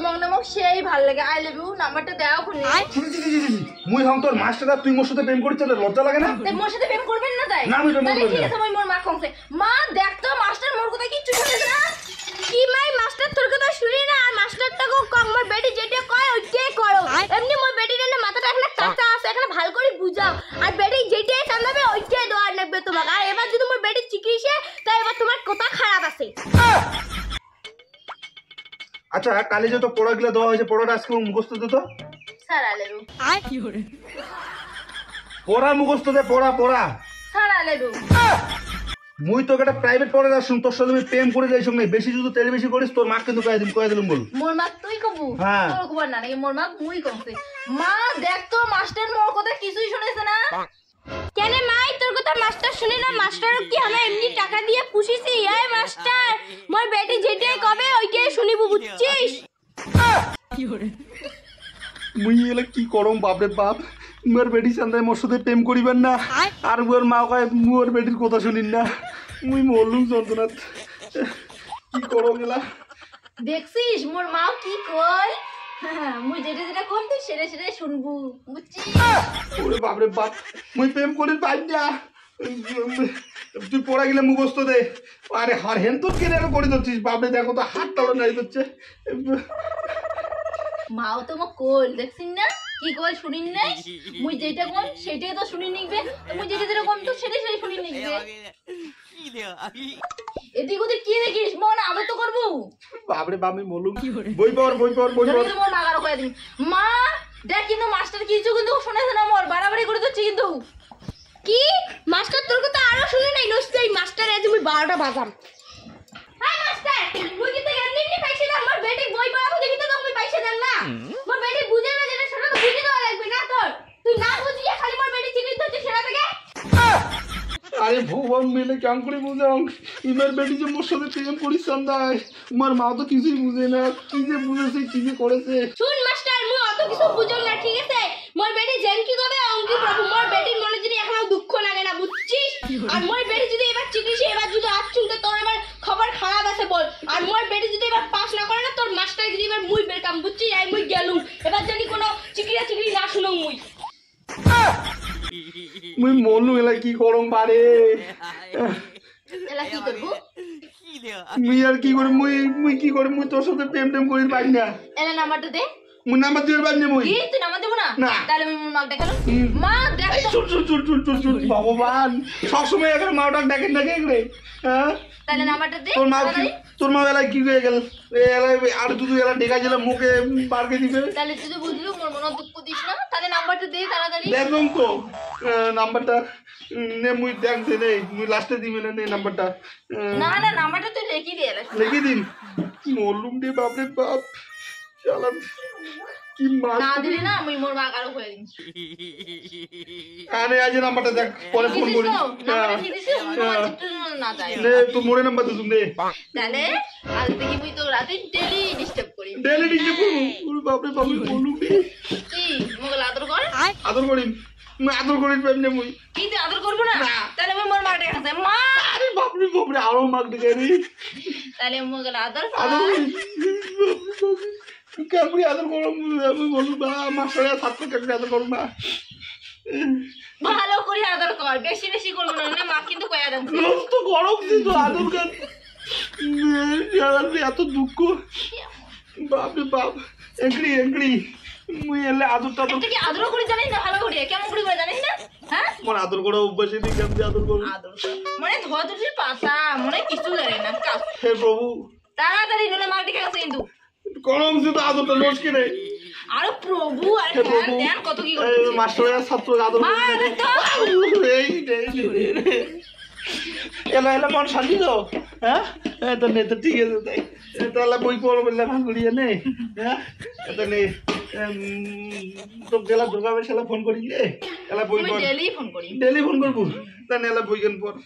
তোমাক নামক সেই ভাল লাগে আই লাভ ইউ নাম্বারটা দাও খুনি মুই হম তোর মাস্টারদা তুই মোর সাথে প্রেম করিস না লজ্জা লাগে না তাই মোর সাথে প্রেম করবেন না তাই না আমি প্রেম করব না ঠিক আছে মই মোর মা কমছে মা দেখ তো মাস্টার মোর কথা কিচ্ছু শুনেছ না কি মাই মাস্টার তোর কথা শুনি না আর মাস্টারটাকে কম মোর বেটি যেটা কয় ওইটাই করো এমনি মোর বেটির না মাথাটা এখানে কাঁচা আছে এখানে ভালো করে বুঝাও আর বেটি যেটাই কাঁদাবে ওইটাই দেওয়া লাগবে তোমাকে আর এবার যদি মোর বেটি চিকিৎসা তাই এবার তোমার কথা খারাপ আছে আচ্ছা কালে যে তো পড়াগুলো দেওয়া হয়েছে পড়াটা আজকে মুখস্থ দে তো স্যার আলেরু আর কি করে পড়া মুখস্থ দে পড়া পড়া স্যার আলেরু মুই তোকে একটা প্রাইভেট পড়া শুন তোর সাথে আমি প্রেম করে যাই সঙ্গে বেশি যদি তেল বেশি করিস তোর মা কিন্তু কয়ে দিলাম বল মোর মা তুই কবু হ্যাঁ তোর খবর না নাকি মোর মা মুই কমছে মা দেখ তো মাস্টার মোর কথা কিছুই শুনেছে না কেন মাই তোর কথা মাস্টার শুনে না মাস্টার কি আমরা এমনি টাকা দিয়ে পুষিছি এই মাস্টার মোর বেটি যেটাই কবে ওইটাই শুনিব বুঝছিস কি হরে মুই এলা কি করম বাপরে বাপ মোর বেটি সান্দায় মোর সাথে প্রেম করিবেন না আর মোর মা কয় মোর বেটির কথা শুনিন না মুই মরলুম যন্ত্রণাত কি করম এলা দেখছিস মোর মা কি কয় মুই যেটা যেটা কম তুই সেটা সেটাই শুনবো বুঝছিস ওরে বাপরে বাপ মুই প্রেম করির পাই না তুই পড়া গেলে মুখস্থ দে আরে হার হেন তোর কেন করে দিচ্ছিস বাপরে দেখো তো হাত টাড়ো নাই দিচ্ছে মাও তো মো কোল দেখছিস না কি কল শুনিন নাই মুই যেটা কম সেটাই তো শুনি নিবে মুই যেটা যেটা কম তো সেটাই সেটাই শুনি নিবে এদিক ওদিক কি দেখিস মন আদর তো করবো বাপরে বাপি মলুম বই পড় মোর মাগারও কয়ে দিন মা দেখ কিন্তু মাস্টার কিছু কিন্তু শুনেছে না মোর বাড়াবাড়ি করে দিচ্ছে কিন্তু কি মাস্টার তোর কথা আরো শুনে নাই নষ্ট মাস্টার আজ মুই 12টা বাজাম হাই মাস্টার মুই কিন্তু এমনি পাইছি না মোর বেটি বই পড়াবো দেখি তো মুই পাইছে দেন না মোর বেটি বুঝে না যেটা সেটা তো বুঝি দেওয়া লাগবে না তোর তুই না বুঝিয়ে খালি মোর বেটি চিকিৎসা দিতে সেটা থেকে আরে ভগবান মিলে কেমন করে বুঝাও ইমার বেটি যে মোর সাথে প্রেম করিস সন্ধ্যায় উমার মা তো কিছুই বুঝে না কি যে বুঝেছে কি যে করেছে শুন মাস্টার মুই অত কিছু বুঝো না ঠিক আছে মোর বেটি জেন কি কবে অঙ্কি প্রভু মোর বেটির মনে যদি এখনো দুঃখ লাগে না বুঝছিস আর মোর বেটি যদি এবার চিকিৎসা এবার যদি আসছুন তো তোর এবার খবর খারাপ আছে বল আর মোর বেটি যদি এবার পাস না করে না তোর মাস্টার যদি এবার মুই বেরকাম বুঝছিস আই মুই গেলুম এবার জানি কোনো চিকিৎসা না শুনো মুই মুই মনু এলা কি করম পারে এলা কি করব মুই আর কি করে মুই কি করে মুই তোর সাথে প্রেম টেম করি পারি না এলা নাম্বারটা দে মুই নাম্বার দিতে পারি না মুই কি তুই নাম্বার দেব না তাহলে আমি মোর মাকে দেখালো মা দেখ চুল ভগবান সব সময় এখন মা ডাক ডাকেন না কে রে হ্যাঁ তাহলে নাম্বারটা দে তোর মা এলা কি হয়ে গেল এলা আর দুধ এলা ঢেকা দিলে মুখে বারকে দিবে তাহলে তুই বুঝলি মোর মনে দুঃখ দিস না তাহলে নাম্বারটা দে তাড়াতাড়ি দেখলাম তো নাম্বারটা নে মুই দেখ দে নে মুই লাস্টে দিবে নে নাম্বারটা না নাম্বারটা তুই লিখি দে লিখি দিন মরলুম রে বাপরে বাপ শালা কি মার না দিলি না আমি মোর মা কারো হয়ে দিন আরে আজ নাম্বারটা দেখ পরে ফোন করি না তাই নে তো মোরে নাম্বার দে তুমি তাহলে আজ থেকে মুই তো রাতে ডেলি ডিস্টার্ব করি ডেলি ডিস্টার্ব করু ওরে বাপরে বাপরে বললুম রে কি মোগল আদর কর আদর করি মুই আদর করি পাইনে মুই কি তুই আদর করব না তাহলে আমি মোর মাকে দেখাতে মা আরে বাপরে বাপরে আরো মাগ দিকে রে তাহলে মোগল আদর আদর কাকুরি আদর করো আমি বলু বা মাস্টার ছাত্র কাকুরি আদর করো না ভালো করে আদর কর বেশি বেশি করব না মা কিন্তু কয়া দেন তো গরম দিত আদর কর এত দুঃখ বাপরে বাপ এগ্রি মুই এলে আদর টাদর তুই কি আদর করে জানিস না ভালো করে কেমন করে জানিস না হ্যাঁ মোর আদর করা অভ্যাস নেই কেমন আদর করব আদর মানে ধোয়া ধুতির পাতা মনে কিছু জানি না হে প্রভু তাড়াতাড়ি নলে মার দিকে গেছে কিন্তু গরম দিত আদরটা নষ্ট করে আরে প্রভু আর দেন কত কি করছিস মাস্টার ছাত্র আদর এলা মন শান্তি তো হ্যাঁ এটা নে তো ঠিক আছে তাই তাহলে বই পড়ো বললে ভাঙ করিয়ে নে হ্যাঁ এটা নে তো গেলা দুর্গা বেশালা ফোন করি এলা বই পড় ডেলি ফোন করি ডেলি ফোন করবো তা নেলা বই কেন পড়